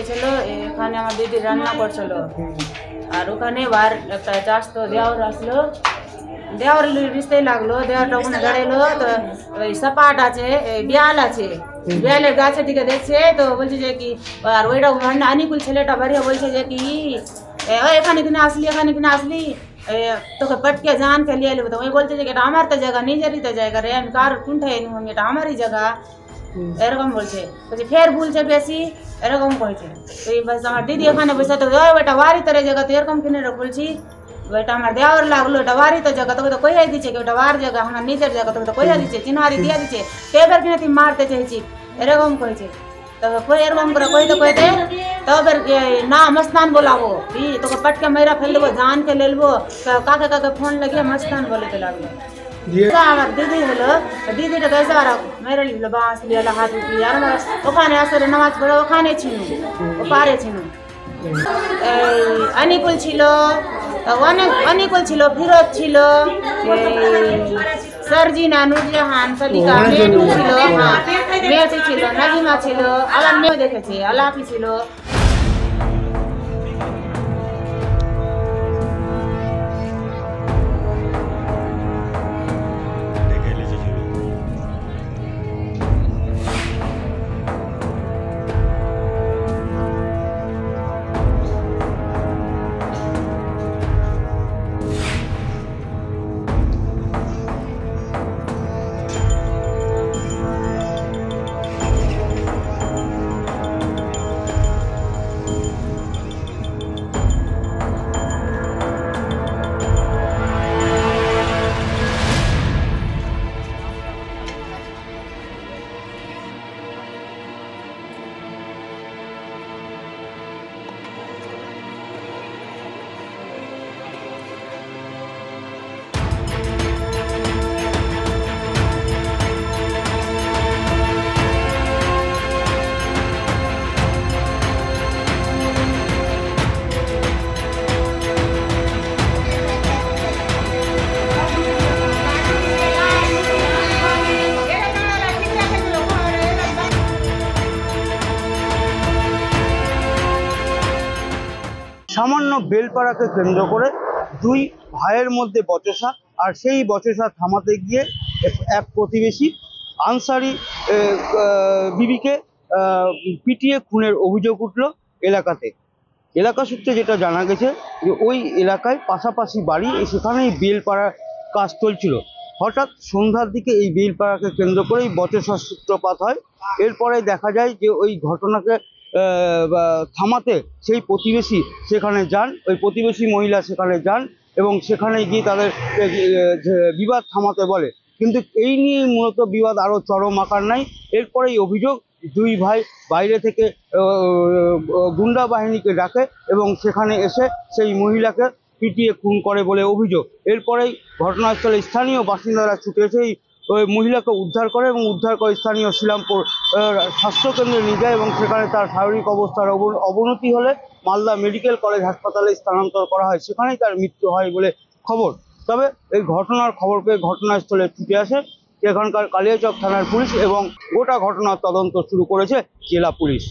হয়েছিল, এখানে আমার দিদি রান্না করছিল, আর ওখানে বার একটা চাষতো দেওয়ার আসলো, দেওয়ার রিস্তেই লাগলো, দেওয়ারটা ওখানে দাঁড়াইলো, তো ওই সাপাট আছে, বিয়াল আছে, বিয়ালের গাছের দিকে দেখছে, তো বলছে যে কি, আর ওইটা আনিকুল ছেলেটা বাড়িয়ে বলছে যে কি এখানে কিনে আসলি, এখানে কিনে আসলি, তোকে পটকে জান के लिए तो वही बोलते যে এটা আমার তো জায়গা, নিজেরই তো জায়গা রে, আমি কার কোনটাই নি, এটা আমারই জায়গা, এরকম বলছে। বলছে ফের বলছে বেশি, এরকম বলছে। তো এই বাস আমার দিদি এখানে বসে, তো ওইটা বাড়ি তোর জায়গা, তো এরকম কিনে বলছি, ওইটা আমার দেওয়ার লাগলো, এটা বাড়ি তো জায়গা, তোকে তো কইয়া দিচ্ছে কি ওটা বার জায়গা, আমার নিজের জায়গা, তোকে তো কইয়া দিচ্ছে, চিনহারি দিয়ে দিচ্ছে, এবার কিনে তুই মারতে চাইছি, এরকম কইছে। তবে কই এরকম করে কইতে কইতে তবে না মস্তান बोलाबो, তোকে पटके मेरा फेल देबो, जान के ले लेबो, काके काके फोन लगिए मस्तान बोलते लागलो। আমার দিদি হলো, দিদিটা তো এসে আর মেরে নিল, বাঁশ লিয়ে হাত উঠিয়ে, আর আমরা ওখানে আসলে নামাজ পড়ে ওখানে ছিল, ও পারে ছিল, অনিকুল ছিল, অনিকুল ছিল, ফিরোজ ছিল, सरजीना, নুরজাহান, সদিকা, মেটু ছিল, হ্যাঁ মেয়েটি ছিল, নাজিমা ছিল, আবার মেয়ে দেখেছে, আলাপি ছিল। সামান্য বেলপাড়াকে কেন্দ্র করে দুই ভাইয়ের মধ্যে বচসা, আর সেই বচসা থামাতে গিয়ে এক প্রতিবেশী আনসারি বিবিকে পিটিয়ে খুনের অভিযোগ উঠল এলাকাতে। এলাকা সূত্রে যেটা জানা গেছে যে ওই এলাকায় পাশাপাশি বাড়ি, সেখানেই বেলপাড়ার কাজ চলছিল। হঠাৎ সন্ধ্যার দিকে এই বেলপাড়াকে কেন্দ্র করেই বচসার সূত্রপাত হয়। এরপরে দেখা যায় যে ওই ঘটনাকে থামাতে সেই প্রতিবেশী সেখানে যান, ওই প্রতিবেশী মহিলা সেখানে যান এবং সেখানে গিয়ে তাদের বিবাদ থামাতে বলে, কিন্তু এই নিয়ে মূলত বিবাদ আরও চরম আকার নেয়। এরপরেই অভিযোগ দুই ভাই বাইরে থেকে গুন্ডা বাহিনীকে ডাকে এবং সেখানে এসে সেই মহিলাকে পিটিয়ে খুন করে বলে অভিযোগ। এরপরেই ঘটনাস্থলে স্থানীয় বাসিন্দারা ছুটে এসে ওই মহিলাকে উদ্ধার করে এবং উদ্ধার করে স্থানীয় শিলামপুর স্বাস্থ্যকেন্দ্রে নিয়ে যায় এবং সেখানে তার শারীরিক অবস্থার অবনতি হলে মালদা মেডিকেল কলেজ হাসপাতালে স্থানান্তর করা হয়, সেখানেই তার মৃত্যু হয় বলে খবর। তবে এই ঘটনার খবর পেয়ে ঘটনাস্থলে ছুটে আসে এখানকার কালিয়াচক থানার পুলিশ এবং গোটা ঘটনার তদন্ত শুরু করেছে জেলা পুলিশ।